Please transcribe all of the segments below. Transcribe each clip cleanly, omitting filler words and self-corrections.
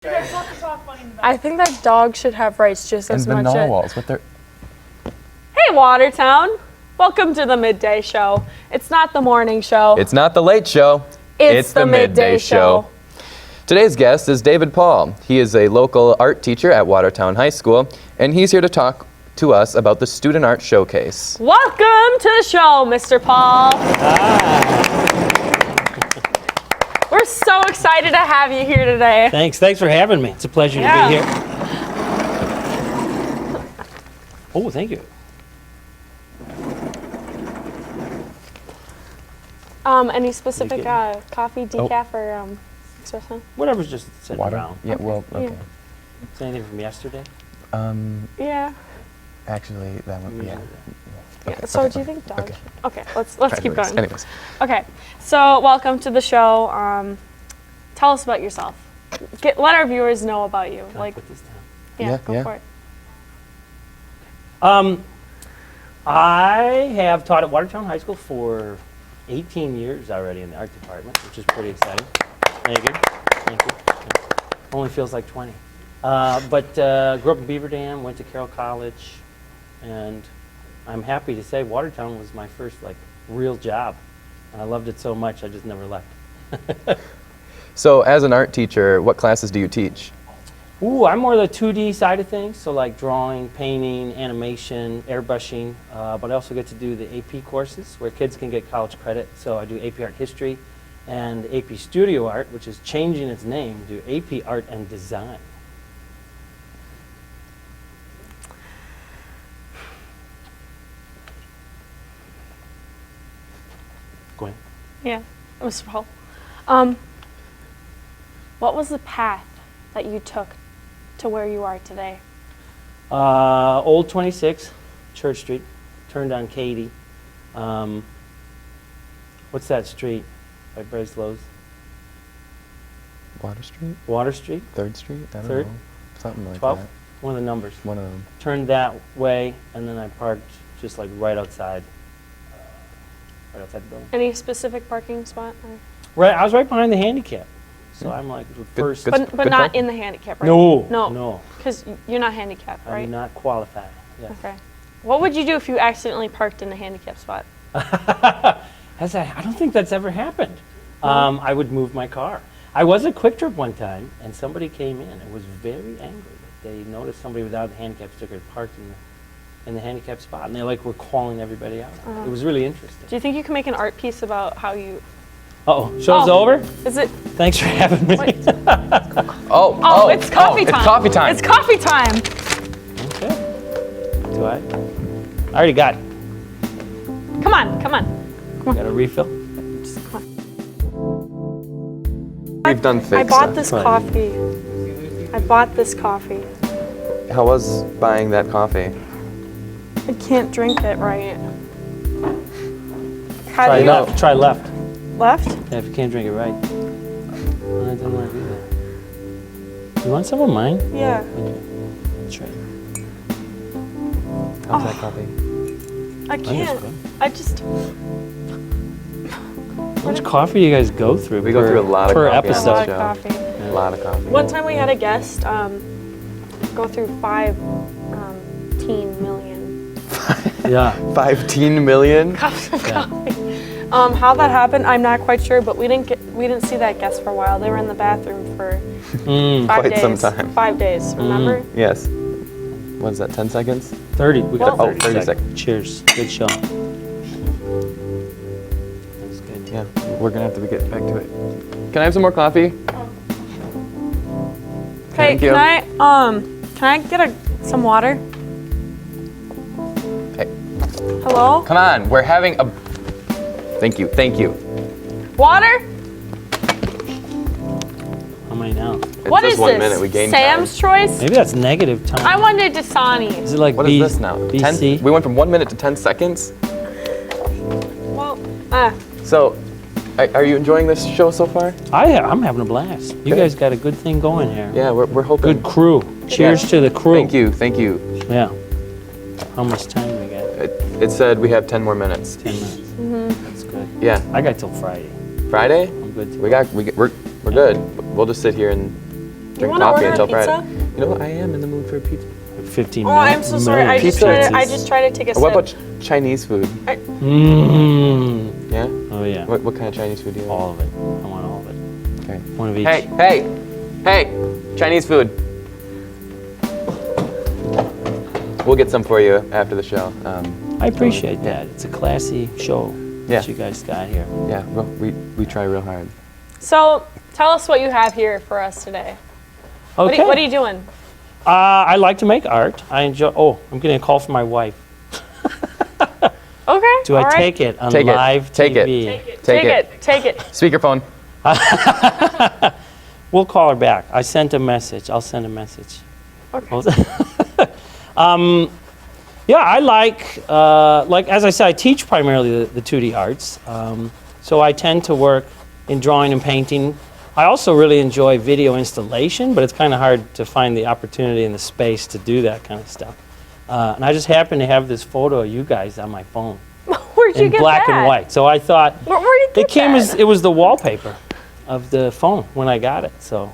I think that dogs should have rights just as much. And the narwhals with their... Hey, Watertown. Welcome to the Midday Show. It's not the morning show. It's not the late show. It's the Midday Show. Today's guest is David Pawl. He is a local art teacher at Watertown High School, and he's here to talk to us about the Student Art Showcase. Welcome to the show, Mr. Pawl. We're so excited to have you here today. Thanks for having me. It's a pleasure to be here. Oh, thank you. Any specific coffee, decaf, or espresso? Whatever's just sitting Water? around. Yeah, well, okay. Is anything from yesterday? Yeah. Actually, that one, yeah. Okay, So okay, do you think dogs? okay. Okay, let's keep going. Anyways. Okay, so welcome to the show. Tell us about yourself. Let our viewers know about you. Can I put this down? Yeah, Yeah, go yeah. for it. I have taught at Watertown High School for 18 years already in the art department, which is pretty exciting. Thank you. Thank you. Only feels like 20. But grew up in Beaver Dam, went to Carroll College, and I'm happy to say Watertown was my first real job. And I loved it so much I just never left. So as an art teacher, what classes do you teach? Ooh, I'm more the 2D side of things, so like drawing, painting, animation, airbrushing, but I also get to do the AP courses where kids can get college credit. So I do AP Art History and AP Studio Art, which is changing its name to AP Art and Design. Go ahead. Yeah, Mr. Paul. What was the path that you took to where you are today? Old 26, Church Street, turned on Katy. What's that street by Breslow's? Water Street? Water Street? 3rd Street? I don't Third? know. Something like 12? that. One of the numbers. One of them. Turned that way, and then I parked just right outside the building. Any specific parking spot? Or? Right, I was right behind the handicap. So I'm the first. good. But not in the handicap, right? No. No. Because you're not handicapped, I right? do not qualify. Yes. Okay. What would you do if you accidentally parked in the handicap spot? I don't think that's ever happened. I would move my car. I was at Quick Trip one time, and somebody came in and was very angry. They noticed somebody without a handicap sticker parked in the handicap spot, and they were calling everybody out. It was really interesting. Do you think you can make an art piece about how you... Uh-oh, show's over? Is it... Thanks for having me. Wait. Oh, it's coffee time. It's coffee time. It's coffee time. Okay. Do I already got it. Come on. Got a refill? Just come on. We've done things. I bought this coffee. How was buying that coffee? I can't drink it right. How Try do you... left. Try left. Left? Yeah, if you can't drink it right. I don't want to do that. You want some of mine? Yeah. That's right. How's that coffee? I can't. I just... How much coffee do you guys go through? We go through a lot of per coffee on A this lot episode. of show. coffee. A lot of coffee. One time we had a guest go through 5 million Yeah. 15 million? cups of coffee. How that happened, I'm not quite sure, but we didn't see that guest for a while. They were in the bathroom for 5 Quite days. some time. 5 days, remember? Yes. What is that, 10 seconds? 30. We got Well- 30 30 seconds. Cheers. Good show. That's good. Yeah, we're gonna have to get back to it. Can I have some more coffee? Okay, Thank you. can I get some water? Hey, Hello? come on, we're having a... Thank you. Water? How many now? What just is 1 this? minute, we gained Sam's Choice? Maybe that's negative time. I wanted Dasani. Is it like What is this now? BC? 10, we went from 1 minute to 10 seconds? Well, So, are you enjoying this show so far? I'm having a blast. You Good. guys got a good thing going here. Yeah, we're hoping. Good crew. Cheers to the crew. Thank you. Yeah. How much time we got? It said we have 10 more minutes. 10 minutes. That's good. Yeah. I got till Friday. Friday? I'm good to We're good. We'll just sit here and drink wanna coffee order a until pizza? Friday. You know what? I am in the mood for a pizza. 15 Oh, I'm so sorry. I just tried to take a sip. What about Chinese food? Mmm. Yeah? Oh, yeah. What kind of Chinese food do you like? All of it. I want all of it. Okay. One of each. Hey! Chinese food. We'll get some for you after the show. I appreciate that. It's a classy show that you guys got here. Yeah, well, we try real hard. So, tell us what you have here for us today. Okay. What are you doing? I like to make art. I enjoy. Oh, I'm getting a call from my wife. Okay. Do I take it on live TV? Take it. Speakerphone. We'll call her back. I sent a message. I'll send a message. Okay. Yeah, I like as I said, I teach primarily the 2D arts. So I tend to work in drawing and painting. I also really enjoy video installation, but it's kind of hard to find the opportunity and the space to do that kind of stuff. And I just happen to have this photo of you guys on my phone. Where'd you in get black that? and white. So I thought Where'd you get it came that? as it was the wallpaper of the phone when I got it. So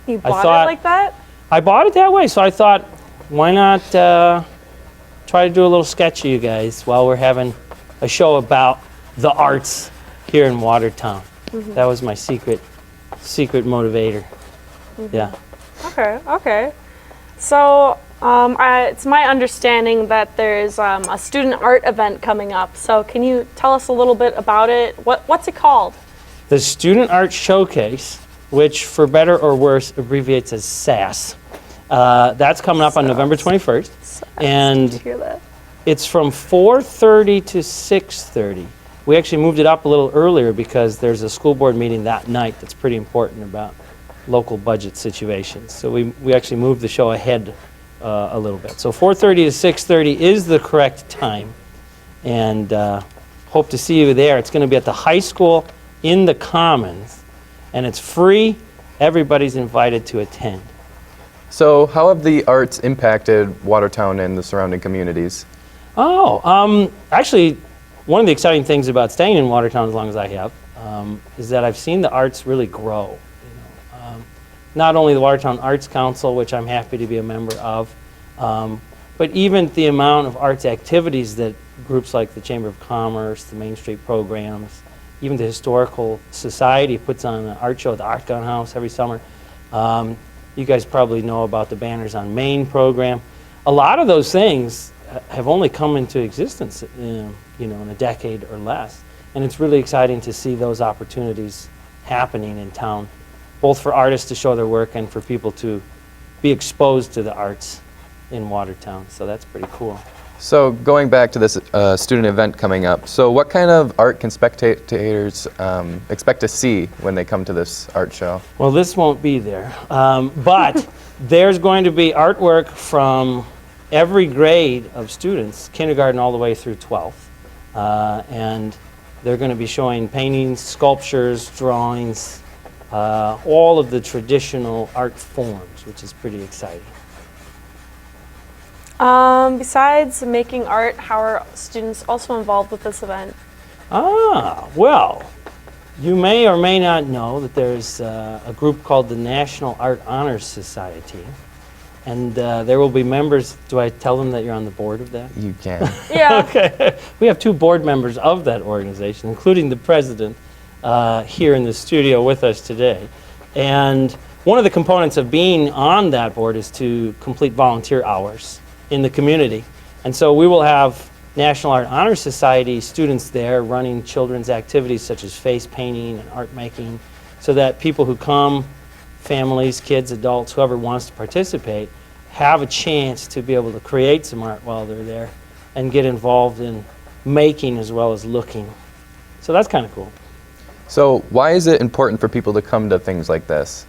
You bought thought- it like that? I bought it that way. So I thought, why not try to do a little sketch of you guys while we're having a show about the arts here in Watertown. That was my secret motivator. Yeah. Okay. So, it's my understanding that there's a student art event coming up. So, can you tell us a little bit about it? What's it called? The Student Art Showcase, which for better or worse abbreviates as SAS. That's coming up on November 21st. And Did you hear that? it's from 4:30 to 6:30. We actually moved it up a little earlier because there's a school board meeting that night that's pretty important about local budget situations. So we actually moved the show ahead a little bit. So 4:30 to 6:30 is the correct time. And hope to see you there. It's going to be at the high school in the Commons. And it's free. Everybody's invited to attend. So how have the arts impacted Watertown and the surrounding communities? Actually, one of the exciting things about staying in Watertown as long as I have is that I've seen the arts really grow. Not only the Watertown Arts Council, which I'm happy to be a member of, but even the amount of arts activities that groups like the Chamber of Commerce, the Main Street programs, even the Historical Society puts on an art show at the Art Gun House every summer. You guys probably know about the Banners on Main program. A lot of those things have only come into existence in a decade or less. And it's really exciting to see those opportunities happening in town, both for artists to show their work and for people to be exposed to the arts in Watertown. So that's pretty cool. So going back to this student event coming up, so what kind of art can spectators expect to see when they come to this art show? Well, this won't be there, but there's going to be artwork from every grade of students, kindergarten all the way through 12th. And they're going to be showing paintings, sculptures, drawings, all of the traditional art forms, which is pretty exciting. Besides making art, how are students also involved with this event? Well, you may or may not know that there's a group called the National Art Honors Society. And there will be members. Do I tell them that you're on the board of that? You can. Yeah. Okay. We have 2 board members of that organization, including the president here in the studio with us today. And one of the components of being on that board is to complete volunteer hours in the community. And so we will have National Art Honor Society students there running children's activities such as face painting and art making, so that people who come, families, kids, adults, whoever wants to participate, have a chance to be able to create some art while they're there and get involved in making as well as looking. So that's kind of cool. So why is it important for people to come to things like this?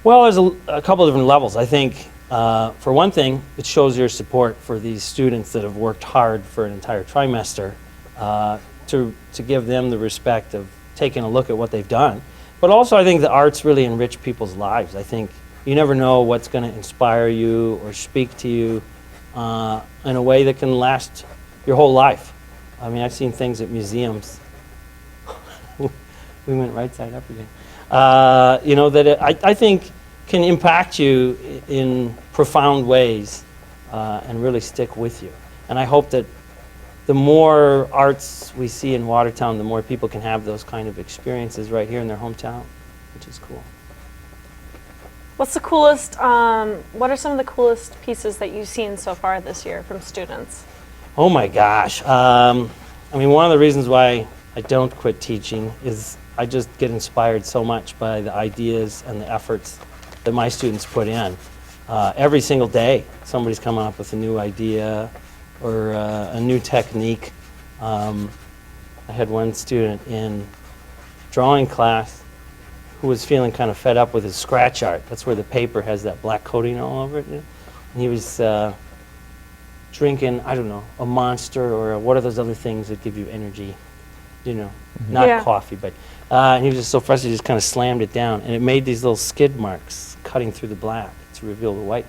Well, there's a couple of different levels. I think, for one thing, it shows your support for these students that have worked hard for an entire trimester, to give them the respect of taking a look at what they've done. But also, I think the arts really enrich people's lives. I think you never know what's going to inspire you or speak to you in a way that can last your whole life. I mean, I've seen things at museums. We went right side up again. I think can impact you in profound ways and really stick with you. And I hope that the more arts we see in Watertown, the more people can have those kind of experiences right here in their hometown, which is cool. What's the coolest, what are some of the coolest pieces that you've seen so far this year from students? Oh my gosh. I mean, one of the reasons why I don't quit teaching is I just get inspired so much by the ideas and the efforts that my students put in. Every single day, somebody's coming up with a new idea or a new technique. I had one student in drawing class who was feeling kind of fed up with his scratch art. That's where the paper has that black coating all over it. You know? And he was drinking, I don't know, a Monster or what are those other things that give you energy? You know, not Yeah. coffee, but and he was just so frustrated, he just kind of slammed it down, and it made these little skid marks cutting through the black to reveal the white.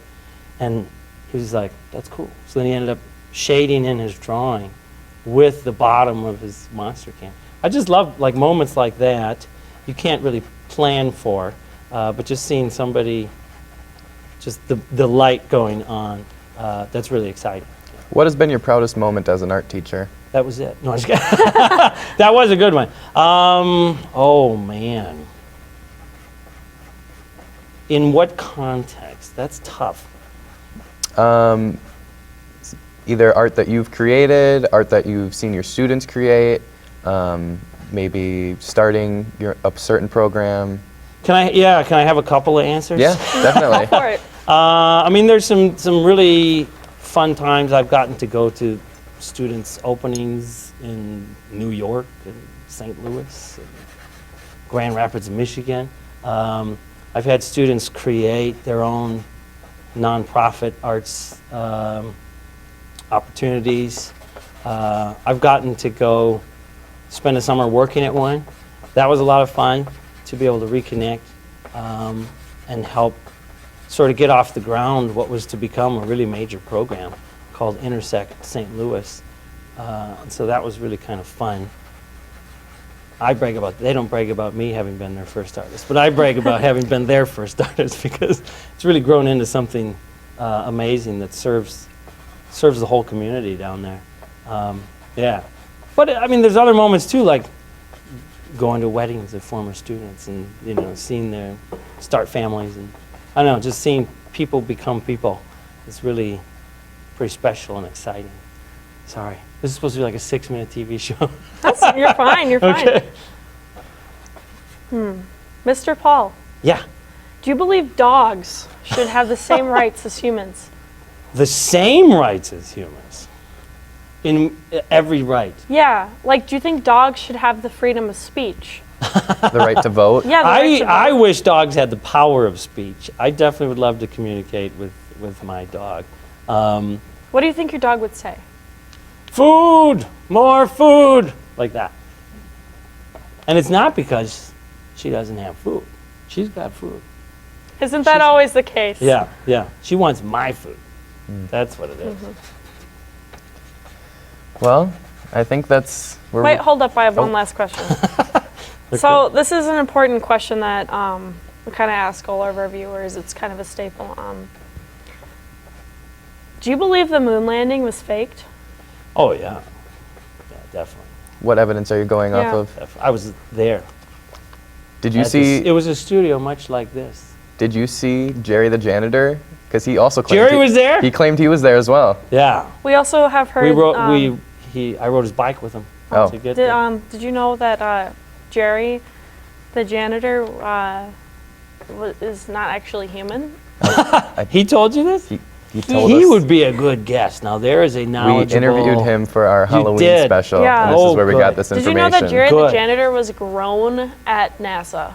And he was like, that's cool. So then he ended up shading in his drawing with the bottom of his Monster can. I just love like moments like that. You can't really plan for, but just seeing somebody, just the light going on, that's really exciting. What has been your proudest moment as an art teacher? That was it. No, I'm just kidding. That was a good one. Oh man. In what context? That's tough. Either art that you've created, art that you've seen your students create, maybe starting a certain program. Can I have a couple of answers? Yeah, definitely. For it. I mean, there's some really fun times I've gotten to go to students' openings in New York and St. Louis and Grand Rapids, Michigan. I've had students create their own nonprofit arts opportunities. I've gotten to go spend a summer working at one. That was a lot of fun to be able to reconnect and help sort of get off the ground what was to become a really major program called Intersect St. Louis. And so that was really kind of fun. They don't brag about me having been their first artist, but I brag about having been their first artist because it's really grown into something amazing that serves the whole community down there. Yeah. But I mean, there's other moments too, like going to weddings of former students and, you know, seeing them start families and, I don't know, just seeing people become people. It's really pretty special and exciting. Sorry. This is supposed to be like a 6-minute TV show. You're fine, you're fine. Okay. Mr. Paul, Yeah. do you believe dogs should have the same rights as humans? The same rights as humans. In every right. Yeah, like do you think dogs should have the freedom of speech? The right to vote? Yeah, the right to I vote. wish dogs had the power of speech. I definitely would love to communicate with my dog. What do you think your dog would say? Food! More food! Like that. And it's not because she doesn't have food. She's got food. Isn't that always the case? Yeah, yeah. She wants my food. That's what it is. Well, I think that's where Wait, hold up, I have one Oh. last question. So this is an important question that we kind of ask all of our viewers. It's kind of a staple. Do you believe the moon landing was faked? Oh, yeah. Yeah, definitely. what evidence are you going Yeah. off of? I was there. Did you At this- see? It was a studio much like this. Did you see Jerry the janitor? Because he also claimed Jerry was there? He claimed he was there as well. Yeah. We also have heard. I rode his bike with him Oh. to get there. Did you know that Jerry, the janitor, is not actually human? He told you this? He told He us. would be a good guest. Now there is a We knowledgeable. interviewed him for our Halloween did? special. Yeah. And this Oh, is where we got good. this Did information. you know that Jerry the Good. janitor was grown at NASA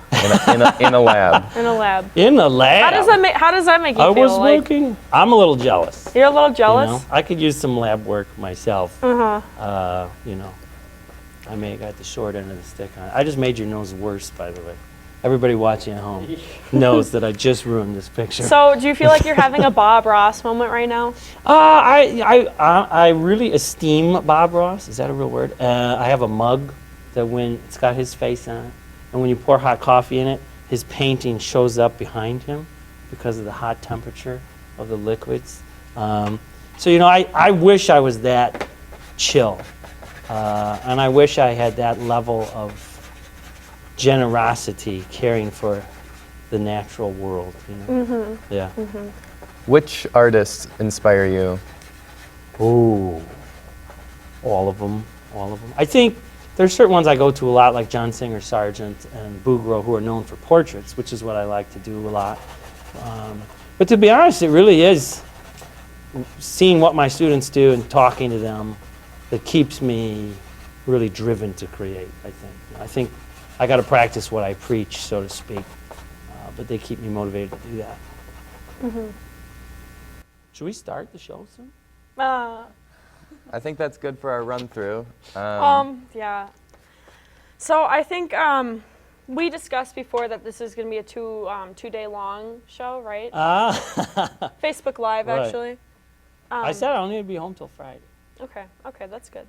in a lab. in a lab? in the lab. How does that make you I feel? was Like looking. I'm a little jealous. you're a little You jealous? know? I could use some lab work myself. Uh-huh. You know, I may have got the short end of the stick on it. I just made your nose worse, by the way. Everybody watching at home knows that I just ruined this picture. So do you feel like you're having a Bob Ross moment right now? I really esteem Bob Ross. Is that a real word? I have a mug that when it's got his face on it, and when you pour hot coffee in it, his painting shows up behind him. because of the hot temperature of the liquids. So, you know, I wish I was that chill. And I wish I had that level of generosity caring for the natural world, you know? Yeah. Which artists inspire you? Oh, all of them. I think there's certain ones I go to a lot, like John Singer Sargent and Bouguereau, who are known for portraits, which is what I like to do a lot. But to be honest, it really is seeing what my students do and talking to them that keeps me really driven to create, I think. I think I got to practice what I preach, so to speak, but they keep me motivated to do that. Should we start the show soon? I think that's good for our run-through. Yeah. So I think we discussed before that this is going to be a two-day long show, right? Facebook Live, Right. actually. I said I only need to be home till Friday. Okay, that's good.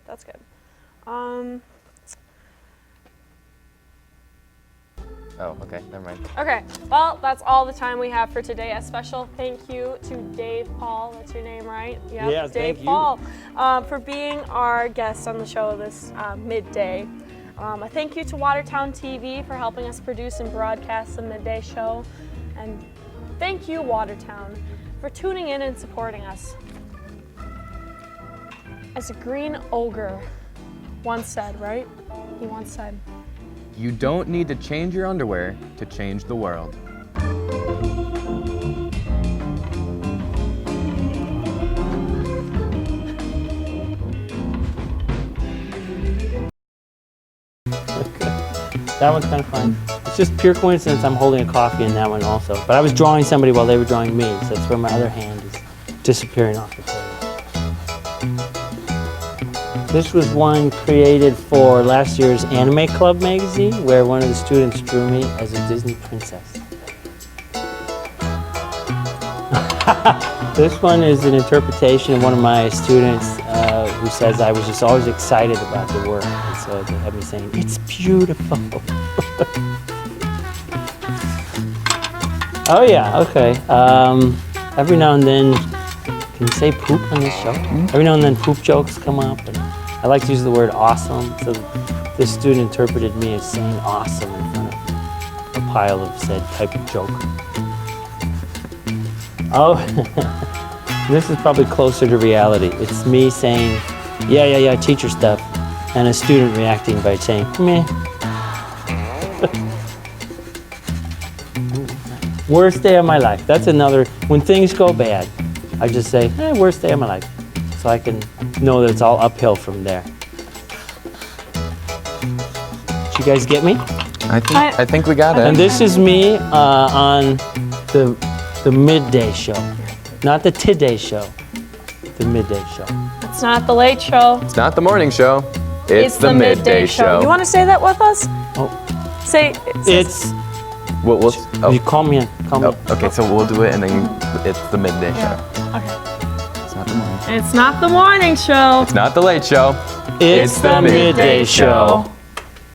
Oh, okay, never mind. Okay, well, that's all the time we have for today. A special thank you to Dave Pawl, that's your name, right? Yep, Yeah, Dave thank you. Pawl, for being our guest on the show this midday. A thank you to Watertown TV for helping us produce and broadcast the Midday show. And thank you, Watertown, for tuning in and supporting us. As a green ogre once said, right? He once said, You don't need to change your underwear to change the world. That one's kind of fun. It's just pure coincidence I'm holding a coffee in that one also. But I was drawing somebody while they were drawing me, so that's where my other hand is disappearing off the page. This was one created for last year's Anime Club magazine, where one of the students drew me as a Disney princess. This one is an interpretation of one of my students who says I was just always excited about the work. And so they had me saying, "It's beautiful." Oh yeah, okay. Every now and then, can you say poop on this show? Every now and then poop jokes come up, and I like to use the word awesome. So this student interpreted me as saying awesome in front of a pile of said type of joke. Oh, this is probably closer to reality. It's me saying, yeah, teacher stuff, and a student reacting by saying, meh. Worst day of my life. That's another, when things go bad, I just say, worst day of my life. So I can know that it's all uphill from there. Did you guys get me? I think we got it. And this is me on the midday show. Not the Today show, the midday show. It's not the late show. It's not the morning show. It's the midday show. You want to say that with us? Oh, Say it's, you call me in, Okay, so we'll do it and then it's the midday show. Okay. It's not the morning. It's not the morning show. It's not the late show. It's the midday show.